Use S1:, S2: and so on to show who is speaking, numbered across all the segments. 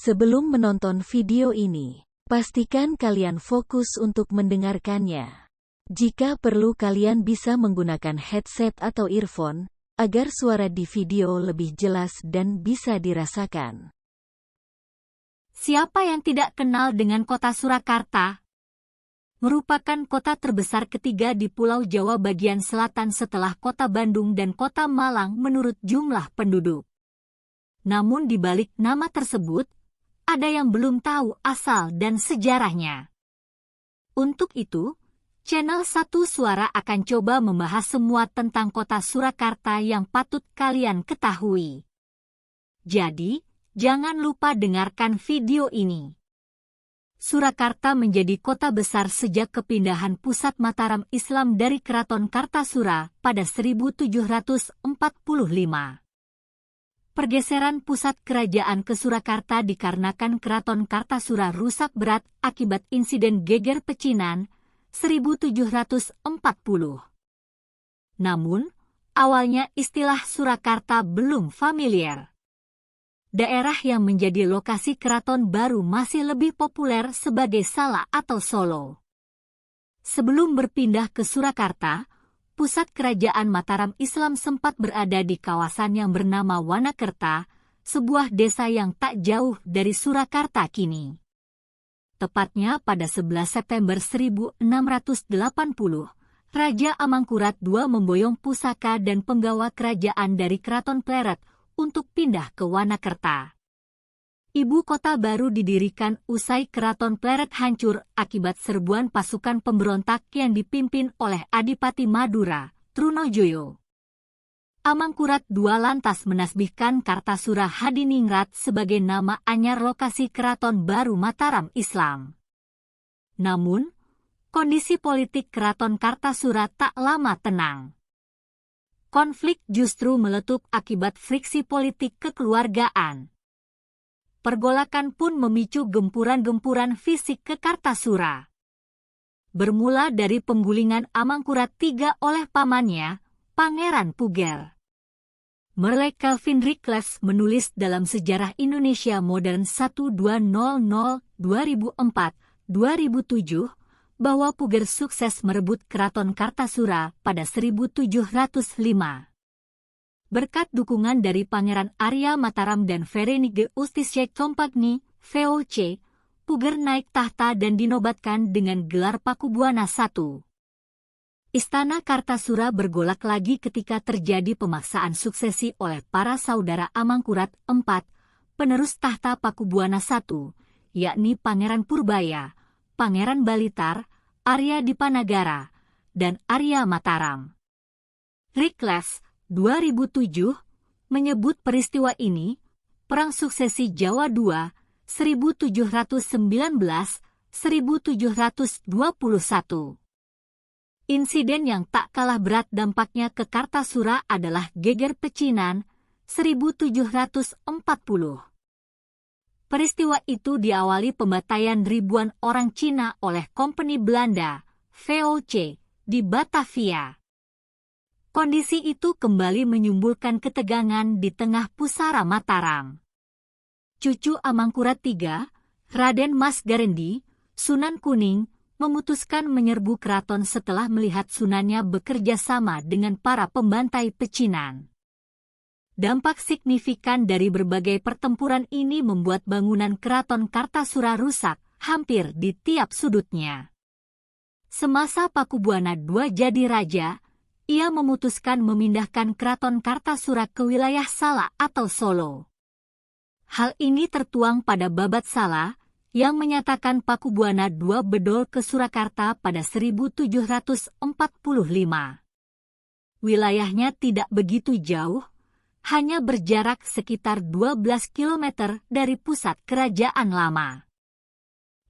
S1: Sebelum menonton video ini, pastikan kalian fokus untuk mendengarkannya. Jika perlu kalian bisa menggunakan headset atau earphone, agar suara di video lebih jelas dan bisa dirasakan.
S2: Siapa yang tidak kenal dengan kota Surakarta? Merupakan kota terbesar ketiga di Pulau Jawa bagian selatan setelah kota Bandung dan kota Malang menurut jumlah penduduk. Namun di balik nama tersebut, ada yang belum tahu asal dan sejarahnya. Untuk itu, Channel 1 Suara akan coba membahas semua tentang kota Surakarta yang patut kalian ketahui. Jadi, jangan lupa dengarkan video ini. Surakarta menjadi kota besar sejak kepindahan pusat Mataram Islam dari Keraton Kartasura pada 1745. Pergeseran pusat kerajaan ke Surakarta dikarenakan Keraton Kartasura rusak berat akibat insiden geger pecinan 1740. Namun, awalnya istilah Surakarta belum familiar. Daerah yang menjadi lokasi keraton baru masih lebih populer sebagai Salak atau Solo. Sebelum berpindah ke Surakarta, pusat kerajaan Mataram Islam sempat berada di kawasan yang bernama Wanakerta, sebuah desa yang tak jauh dari Surakarta kini. Tepatnya pada 11 September 1680, Raja Amangkurat II memboyong pusaka dan penggawa kerajaan dari Keraton Pleret untuk pindah ke Wanakerta. Ibu kota baru didirikan usai Keraton Pleret hancur akibat serbuan pasukan pemberontak yang dipimpin oleh Adipati Madura, Trunojoyo. Amangkurat II lantas menasbihkan Kartasura Hadiningrat sebagai nama anyar lokasi Keraton baru Mataram Islam. Namun, kondisi politik Keraton Kartasura tak lama tenang. Konflik justru meletup akibat friksi politik kekeluargaan. Pergolakan pun memicu gempuran-gempuran fisik ke Kartasura. Bermula dari penggulingan Amangkurat III oleh pamannya, Pangeran Puger. Merle Calvin Rickles menulis dalam Sejarah Indonesia Modern 1200-2004-2007 bahwa Puger sukses merebut Keraton Kartasura pada 1705. Berkat dukungan dari Pangeran Arya Mataram dan Verenigde Ustische Compagnie, VOC, Puger naik tahta dan dinobatkan dengan gelar Pakubuana I. Istana Kartasura bergolak lagi ketika terjadi pemaksaan suksesi oleh para saudara Amangkurat IV, penerus tahta Pakubuana I, yakni Pangeran Purbaya, Pangeran Balitar, Arya Dipanagara, dan Arya Mataram. Rickles 2007 menyebut peristiwa ini Perang Suksesi Jawa II 1719-1721. Insiden yang tak kalah berat dampaknya ke Kartasura adalah geger pecinan 1740. Peristiwa itu diawali pembantaian ribuan orang Cina oleh Kompeni Belanda, VOC, di Batavia. Kondisi itu kembali menyumbulkan ketegangan di tengah pusara Mataram. Cucu Amangkurat III, Raden Mas Garendi, Sunan Kuning, memutuskan menyerbu keraton setelah melihat sunannya bekerja sama dengan para pembantai pecinan. Dampak signifikan dari berbagai pertempuran ini membuat bangunan Keraton Kartasura rusak hampir di tiap sudutnya. Semasa Pakubuana II jadi raja, ia memutuskan memindahkan Keraton Kartasura ke wilayah Salak atau Solo. Hal ini tertuang pada Babat Sala, yang menyatakan Pakubuana II bedol ke Surakarta pada 1745. Wilayahnya tidak begitu jauh, hanya berjarak sekitar 12 km dari pusat kerajaan lama.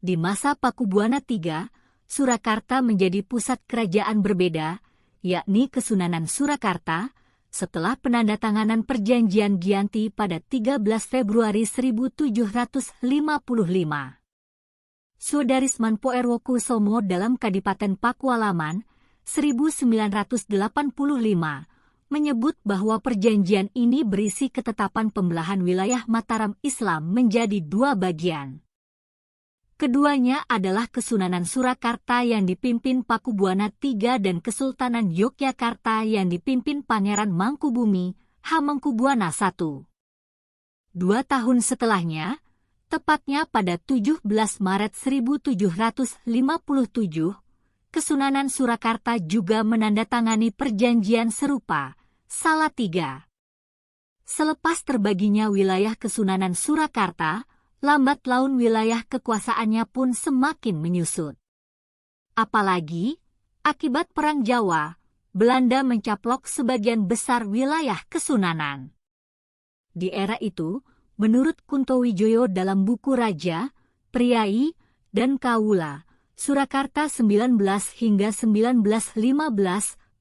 S2: Di masa Pakubuana III, Surakarta menjadi pusat kerajaan berbeda, yakni Kesunanan Surakarta, setelah penandatanganan Perjanjian Giyanti pada 13 Februari 1755. Sodarisman Poerwokusumo dalam Kadipaten Pakualaman, 1985, menyebut bahwa perjanjian ini berisi ketetapan pembelahan wilayah Mataram Islam menjadi dua bagian. Keduanya adalah Kesunanan Surakarta yang dipimpin Pakubuwana III dan Kesultanan Yogyakarta yang dipimpin Pangeran Mangkubumi Hamengkubuwana I. 2 tahun setelahnya, tepatnya pada 17 Maret 1757, Kesunanan Surakarta juga menandatangani perjanjian serupa, Salatiga. Selepas terbaginya wilayah Kesunanan Surakarta, lambat laun wilayah kekuasaannya pun semakin menyusut. Apalagi, akibat Perang Jawa, Belanda mencaplok sebagian besar wilayah Kesunanan. Di era itu, menurut Kuntowijoyo dalam buku Raja, Priai, dan Kawula, Surakarta 19 hingga 1915,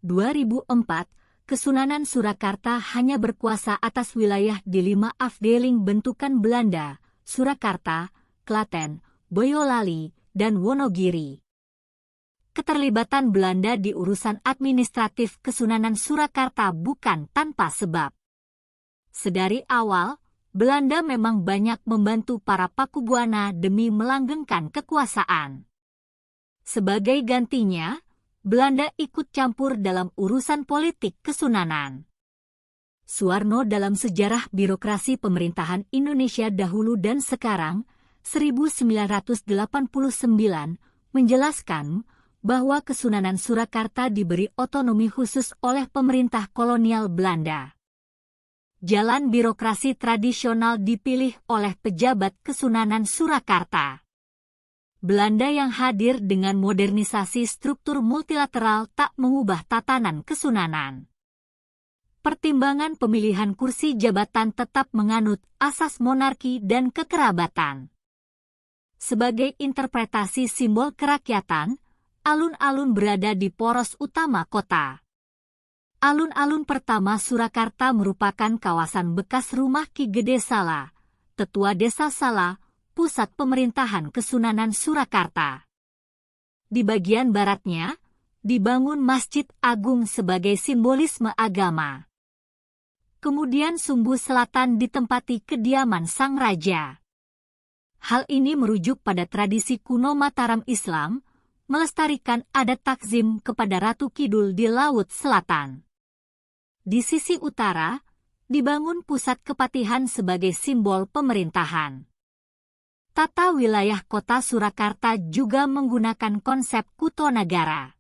S2: 2004, Kesunanan Surakarta hanya berkuasa atas wilayah di 5 afdeling bentukan Belanda, Surakarta, Klaten, Boyolali, dan Wonogiri. Keterlibatan Belanda di urusan administratif Kesunanan Surakarta bukan tanpa sebab. Sedari awal, Belanda memang banyak membantu para Pakubuwana demi melanggengkan kekuasaan. Sebagai gantinya, Belanda ikut campur dalam urusan politik Kesunanan. Suwarno dalam Sejarah Birokrasi Pemerintahan Indonesia Dahulu dan Sekarang, 1989, menjelaskan bahwa Kesunanan Surakarta diberi otonomi khusus oleh pemerintah kolonial Belanda. Jalan birokrasi tradisional dipilih oleh pejabat Kesunanan Surakarta. Belanda yang hadir dengan modernisasi struktur multilateral tak mengubah tatanan Kesunanan. Pertimbangan pemilihan kursi jabatan tetap menganut asas monarki dan kekerabatan. Sebagai interpretasi simbol kerakyatan, alun-alun berada di poros utama kota. Alun-alun pertama Surakarta merupakan kawasan bekas rumah Ki Gede Sala, Tetua Desa Sala, pusat pemerintahan Kesunanan Surakarta. Di bagian baratnya, dibangun Masjid Agung sebagai simbolisme agama. Kemudian Sumbu Selatan ditempati kediaman sang raja. Hal ini merujuk pada tradisi kuno Mataram Islam, melestarikan adat takzim kepada Ratu Kidul di Laut Selatan. Di sisi utara, dibangun pusat kepatihan sebagai simbol pemerintahan. Tata wilayah kota Surakarta juga menggunakan konsep kuto negara.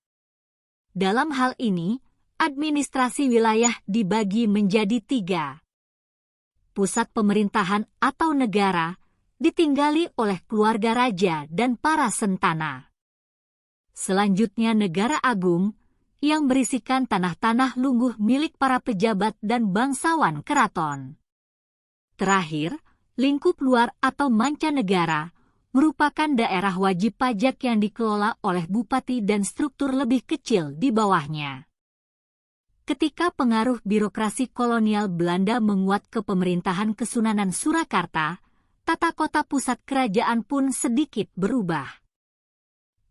S2: Dalam hal ini, administrasi wilayah dibagi menjadi 3. Pusat pemerintahan atau negara ditinggali oleh keluarga raja dan para sentana. Selanjutnya negara agung yang berisikan tanah-tanah lungguh milik para pejabat dan bangsawan keraton. Terakhir, lingkup luar atau mancanegara merupakan daerah wajib pajak yang dikelola oleh bupati dan struktur lebih kecil di bawahnya. Ketika pengaruh birokrasi kolonial Belanda menguat ke pemerintahan Kesunanan Surakarta, tata kota pusat kerajaan pun sedikit berubah.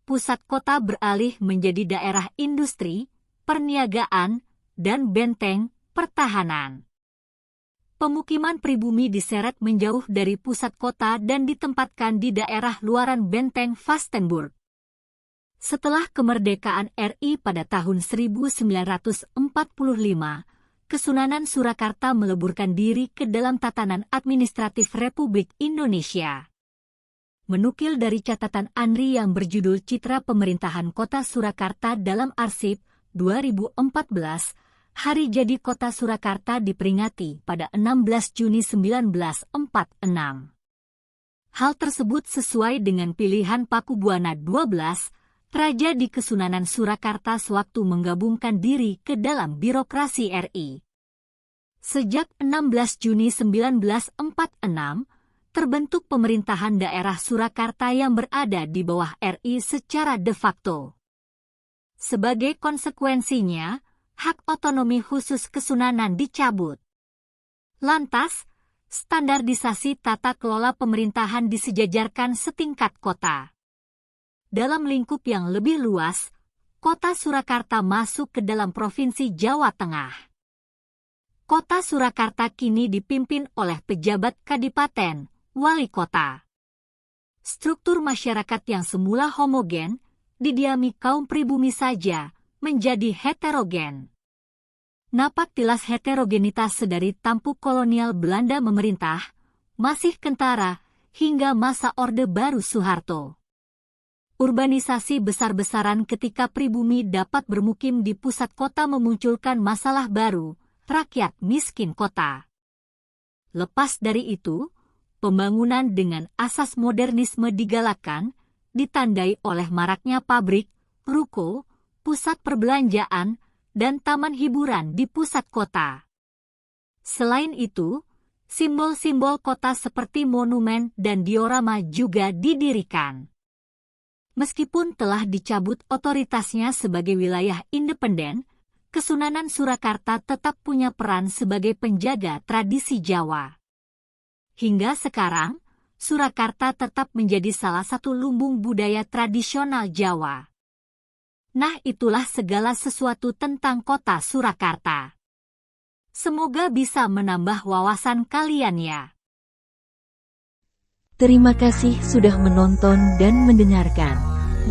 S2: Pusat kota beralih menjadi daerah industri, perniagaan, dan benteng pertahanan. Pemukiman pribumi diseret menjauh dari pusat kota dan ditempatkan di daerah luaran benteng Vastenburg. Setelah kemerdekaan RI pada tahun 1945, Kesunanan Surakarta meleburkan diri ke dalam tatanan administratif Republik Indonesia. Menukil dari catatan Andri yang berjudul Citra Pemerintahan Kota Surakarta dalam Arsip 2014, Hari Jadi Kota Surakarta diperingati pada 16 Juni 1946. Hal tersebut sesuai dengan pilihan Pakubuwana XII, Raja di Kesunanan Surakarta sewaktu menggabungkan diri ke dalam birokrasi RI. Sejak 16 Juni 1946, terbentuk pemerintahan daerah Surakarta yang berada di bawah RI secara de facto. Sebagai konsekuensinya, hak otonomi khusus Kesunanan dicabut. Lantas, standarisasi tata kelola pemerintahan disejajarkan setingkat kota. Dalam lingkup yang lebih luas, kota Surakarta masuk ke dalam Provinsi Jawa Tengah. Kota Surakarta kini dipimpin oleh pejabat kadipaten, wali kota. Struktur masyarakat yang semula homogen, didiami kaum pribumi saja, menjadi heterogen. Napak tilas heterogenitas sedari tampuk kolonial Belanda memerintah, masih kentara, hingga masa Orde Baru Soeharto. Urbanisasi besar-besaran ketika pribumi dapat bermukim di pusat kota memunculkan masalah baru, rakyat miskin kota. Lepas dari itu, pembangunan dengan asas modernisme digalakkan, ditandai oleh maraknya pabrik, ruko, pusat perbelanjaan, dan taman hiburan di pusat kota. Selain itu, simbol-simbol kota seperti monumen dan diorama juga didirikan. Meskipun telah dicabut otoritasnya sebagai wilayah independen, Kesunanan Surakarta tetap punya peran sebagai penjaga tradisi Jawa. Hingga sekarang, Surakarta tetap menjadi salah satu lumbung budaya tradisional Jawa. Nah, itulah segala sesuatu tentang kota Surakarta. Semoga bisa menambah wawasan kalian ya.
S1: Terima kasih sudah menonton dan mendengarkan.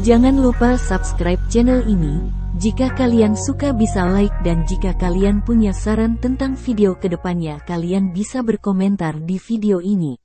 S1: Jangan lupa subscribe channel ini. Jika kalian suka bisa like dan jika kalian punya saran tentang video kedepannya kalian bisa berkomentar di video ini.